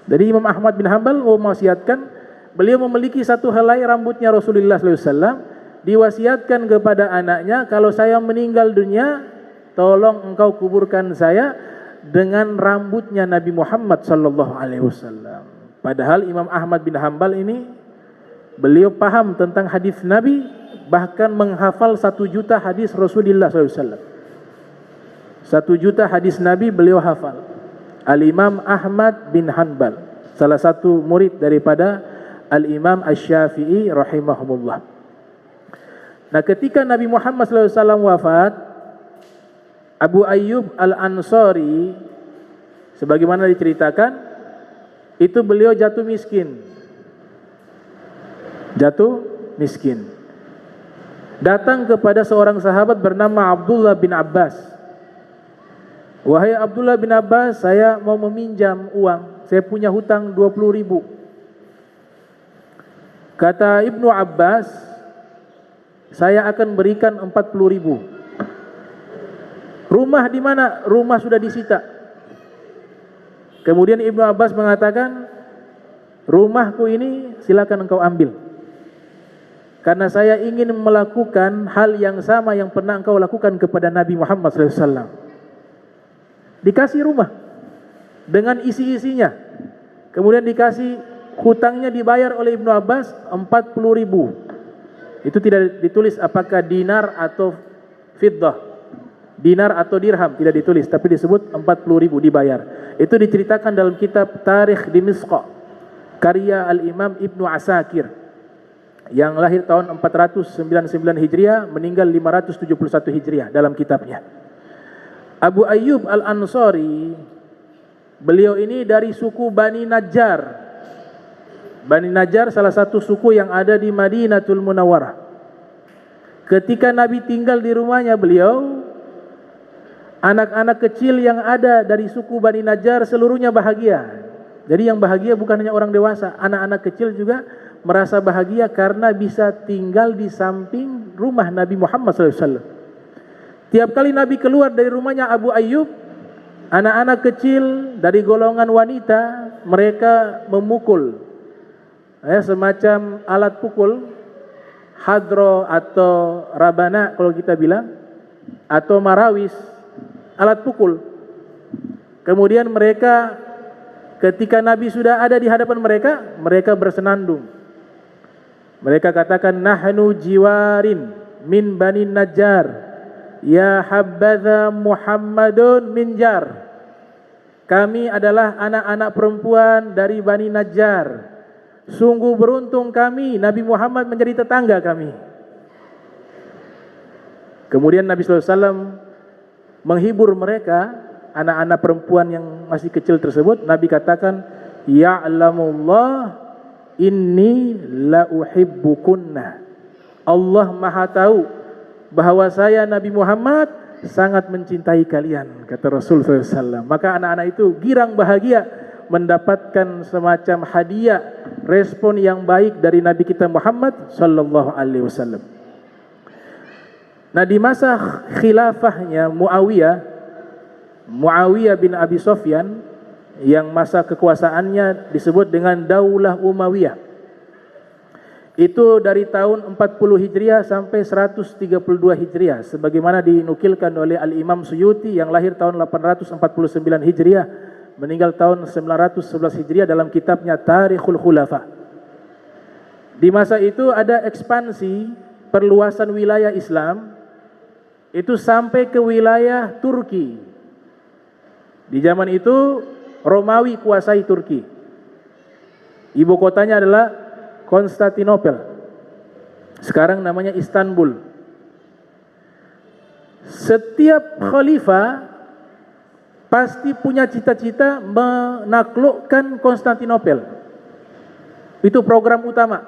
Jadi Imam Ahmad bin Hanbal mewasiatkan, beliau memiliki satu helai rambutnya Rasulullah SAW, diwasiatkan kepada anaknya, kalau saya meninggal dunia, tolong engkau kuburkan saya dengan rambutnya Nabi Muhammad SAW. Padahal Imam Ahmad bin Hanbal ini, beliau paham tentang hadis Nabi, bahkan menghafal 1 juta hadis Rasulullah SAW. 1 juta hadis Nabi beliau hafal. Al-Imam Ahmad bin Hanbal, salah satu murid daripada Al-Imam Asy-Syafi'i rahimahumullah. Nah, ketika Nabi Muhammad SAW wafat, Abu Ayyub Al-Ansari, sebagaimana diceritakan, itu beliau jatuh miskin. Jatuh miskin. Datang kepada seorang sahabat bernama Abdullah bin Abbas. Wahai Abdullah bin Abbas, saya mau meminjam uang. Saya punya hutang 20.000. Kata Ibnu Abbas, saya akan berikan 40.000. Rumah di mana? Rumah sudah disita. Kemudian Ibnu Abbas mengatakan, rumahku ini silakan engkau ambil. Karena saya ingin melakukan hal yang sama yang pernah engkau lakukan kepada Nabi Muhammad SAW. Dikasih rumah dengan isi-isinya. Kemudian dikasih, hutangnya dibayar oleh Ibnu Abbas 40.000. Itu tidak ditulis apakah dinar atau fiddah, dinar atau dirham, tidak ditulis, tapi disebut 40.000 dibayar. Itu diceritakan dalam kitab Tarikh Dimishq karya Al-Imam Ibnu Asakir yang lahir tahun 499 Hijriah, meninggal 571 Hijriah dalam kitabnya. Abu Ayyub Al-Ansari, beliau ini dari suku Bani Najjar. Bani Najjar salah satu suku yang ada di Madinatul Munawwarah. Ketika Nabi tinggal di rumahnya beliau, anak-anak kecil yang ada dari suku Bani Najjar seluruhnya bahagia. Jadi yang bahagia bukan hanya orang dewasa, anak-anak kecil juga merasa bahagia karena bisa tinggal di samping rumah Nabi Muhammad SAW. Tiap kali Nabi keluar dari rumahnya Abu Ayyub, anak-anak kecil dari golongan wanita, mereka memukul semacam alat pukul, hadro atau rabana kalau kita bilang, atau marawis, alat pukul. Kemudian mereka, ketika Nabi sudah ada di hadapan mereka, mereka bersenandung. Mereka katakan, nahnu jiwarin min Bani Najjar, ya habadha Muhammadun min Jar. Kami adalah anak-anak perempuan dari Bani Najjar. Sungguh beruntung kami, Nabi Muhammad menjadi tetangga kami. Kemudian Nabi SAW menghibur mereka, anak-anak perempuan yang masih kecil tersebut. Nabi katakan, ya'lamullah inni la uhibbukunna. Allah Maha tahu bahwa saya Nabi Muhammad sangat mencintai kalian, kata Rasul SAW. Maka anak-anak itu girang bahagia mendapatkan semacam hadiah, respon yang baik dari Nabi kita Muhammad sallallahu alaihi wasallam. Nah, di masa khilafahnya Muawiyah bin Abi Sufyan, yang masa kekuasaannya disebut dengan Daulah Umayyah, itu dari tahun 40 Hijriah sampai 132 Hijriah, sebagaimana dinukilkan oleh Al-Imam Suyuti yang lahir tahun 849 Hijriah, meninggal tahun 911 Hijriah dalam kitabnya Tarikhul Khulafa. Di masa itu ada ekspansi perluasan wilayah Islam, itu sampai ke wilayah Turki. Di zaman itu Romawi kuasai Turki. Ibu kotanya adalah Konstantinopel. Sekarang namanya Istanbul. Setiap khalifah pasti punya cita-cita menaklukkan Konstantinopel. Itu program utama.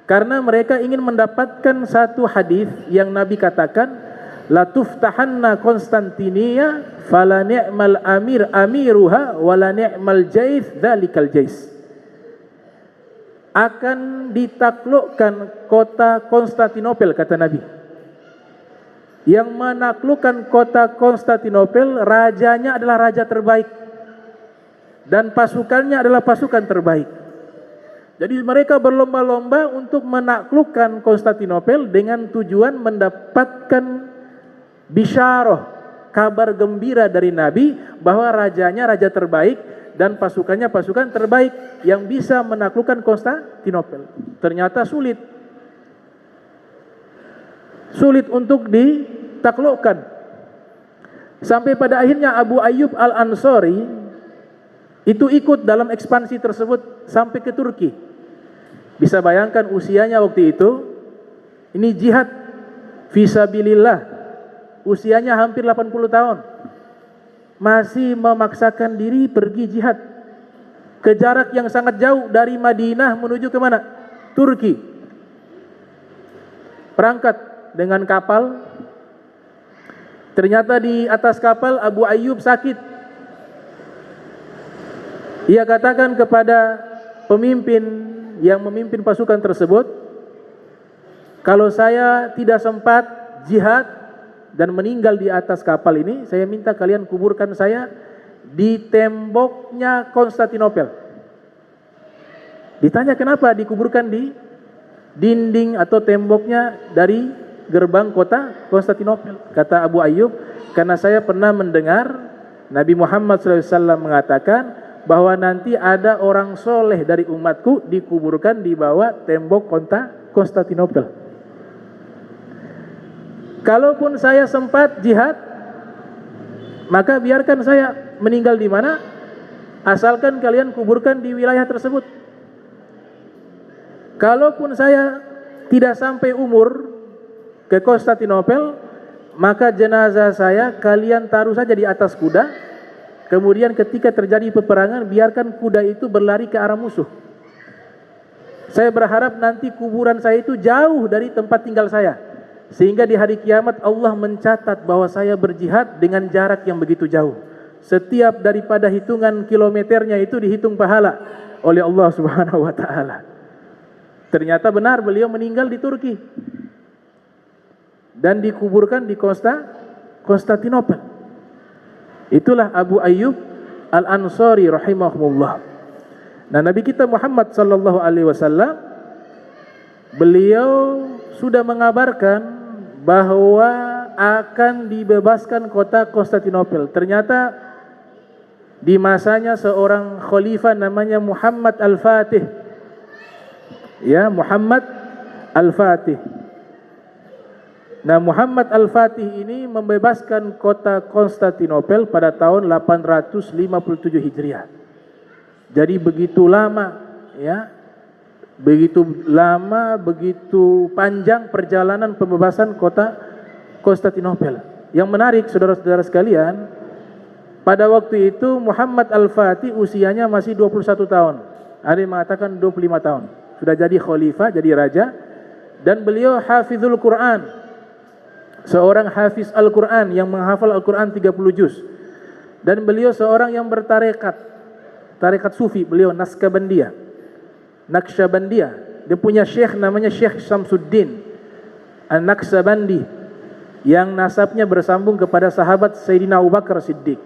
Karena mereka ingin mendapatkan satu hadis yang Nabi katakan, la tuftahanna Konstantinia fala ni'mal amir amiruha wala ni'mal jais dzalikal jais. Akan ditaklukkan kota Konstantinopel, kata Nabi. Yang menaklukkan kota Konstantinopel, rajanya adalah raja terbaik dan pasukannya adalah pasukan terbaik. Jadi mereka berlomba-lomba untuk menaklukkan Konstantinopel dengan tujuan mendapatkan bisyarah, kabar gembira dari Nabi bahwa rajanya raja terbaik dan pasukannya pasukan terbaik yang bisa menaklukkan Konstantinopel. Ternyata sulit untuk ditaklukkan. Sampai pada akhirnya Abu Ayyub Al-Ansari itu ikut dalam ekspansi tersebut sampai ke Turki. Bisa bayangkan usianya waktu itu, ini jihad fisabilillah, usianya hampir 80 tahun. Masih memaksakan diri pergi jihad ke jarak yang sangat jauh dari Madinah menuju ke mana? Turki. Berangkat dengan kapal. Ternyata di atas kapal Abu Ayyub sakit. Ia katakan kepada pemimpin yang memimpin pasukan tersebut, kalau saya tidak sempat jihad dan meninggal di atas kapal ini, saya minta kalian kuburkan saya di temboknya Konstantinopel. Ditanya kenapa dikuburkan di dinding atau temboknya dari gerbang kota Konstantinopel. Kata Abu Ayyub, karena saya pernah mendengar Nabi Muhammad SAW mengatakan bahwa nanti ada orang soleh dari umatku dikuburkan di bawah tembok kota Konstantinopel. Kalaupun saya sempat jihad, maka biarkan saya meninggal di mana, asalkan kalian kuburkan di wilayah tersebut. Kalaupun saya tidak sampai umur ke Konstantinopel, maka jenazah saya kalian taruh saja di atas kuda. Kemudian ketika terjadi peperangan, biarkan kuda itu berlari ke arah musuh. Saya berharap nanti kuburan saya itu jauh dari tempat tinggal saya, sehingga di hari kiamat Allah mencatat bahwa saya berjihad dengan jarak yang begitu jauh. Setiap daripada hitungan kilometernya itu dihitung pahala oleh Allah Subhanahu wa taala. Ternyata benar beliau meninggal di Turki dan dikuburkan di Konstantinopel. Itulah Abu Ayyub Al-Ansari rahimahullah. Nah, Nabi kita Muhammad sallallahu alaihi wasallam, beliau sudah mengabarkan bahwa akan dibebaskan kota Konstantinopel. Ternyata di masanya seorang khalifah namanya Muhammad Al-Fatih. Ya, Muhammad Al-Fatih. Nah, Muhammad Al-Fatih ini membebaskan kota Konstantinopel pada tahun 857 Hijriah. Jadi begitu lama, ya. Begitu lama, begitu panjang perjalanan pembebasan kota Konstantinopel. Yang menarik saudara-saudara sekalian, pada waktu itu Muhammad Al-Fatih usianya masih 21 tahun. Ada yang mengatakan 25 tahun. Sudah jadi khalifah, jadi raja, dan beliau hafizul Quran. Seorang hafiz Al-Quran yang menghafal Al-Quran 30 juz. Dan beliau seorang yang bertarekat, tarekat sufi, beliau Naqsyabandiyah. Dia punya syekh namanya Syekh Syamsuddin An-Naqsyabandi, yang nasabnya bersambung kepada sahabat Sayyidina Abu Bakar Siddiq.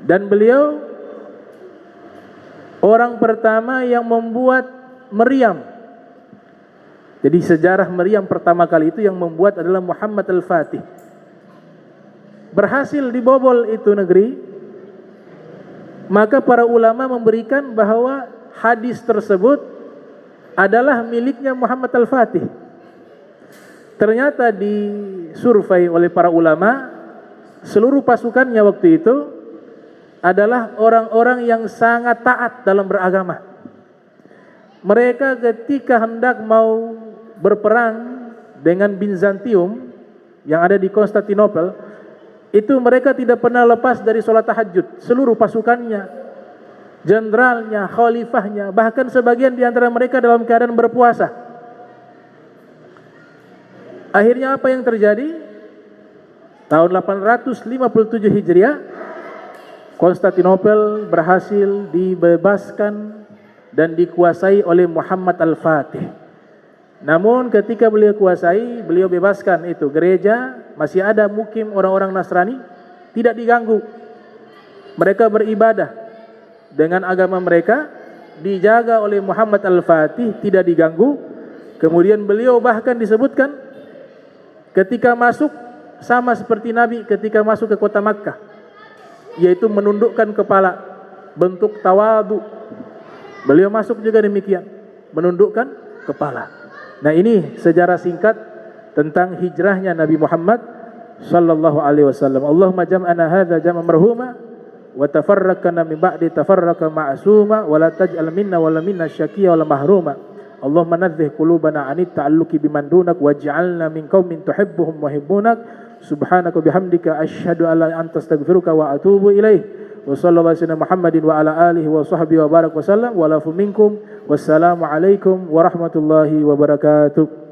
Dan beliau orang pertama yang membuat meriam. Jadi sejarah meriam pertama kali itu yang membuat adalah Muhammad Al-Fatih. Berhasil dibobol itu negeri. Maka para ulama memberikan bahwa hadis tersebut adalah miliknya Muhammad Al-Fatih. Ternyata disurvei oleh para ulama, seluruh pasukannya waktu itu adalah orang-orang yang sangat taat dalam beragama. Mereka ketika hendak mau berperang dengan Bizantium, yang ada di Konstantinopel, itu mereka tidak pernah lepas dari sholat tahajud. Seluruh pasukannya, jenderalnya, khalifahnya, bahkan sebagian di antara mereka dalam keadaan berpuasa. Akhirnya apa yang terjadi? Tahun 857 Hijriah, Konstantinopel berhasil dibebaskan dan dikuasai oleh Muhammad Al-Fatih. Namun ketika beliau kuasai, beliau bebaskan itu gereja, masih ada mukim orang-orang Nasrani, tidak diganggu. Mereka beribadah dengan agama mereka, dijaga oleh Muhammad Al-Fatih, tidak diganggu. Kemudian beliau bahkan disebutkan ketika masuk sama seperti Nabi ketika masuk ke kota Makkah, yaitu menundukkan kepala, bentuk tawadu. Beliau masuk juga demikian, menundukkan kepala. Nah, ini sejarah singkat tentang hijrahnya Nabi Muhammad sallallahu alaihi wasallam. Allahumma jam'ana hadza jam'an marhuma wa tafarraqna min ba'di tafarraqa ma'suma wa la taj'al minna wa la minna syaqiyya wa la mahruma. Allahumma nadzih qulubana anit ta'alluqi biman dunak waj'alna min qaumin tuhibbuhum wa yuhibbunak. Subhanaka bihamdika asyhadu an la ilaha illa anta astaghfiruka wa atubu ilaih. Wa sallallahu alaihi Muhammadin wa ala alihi wa sahbihi wa barak wa sallam wa lafu minkum. Wassalamu alaikum warahmatullahi wabarakatuh.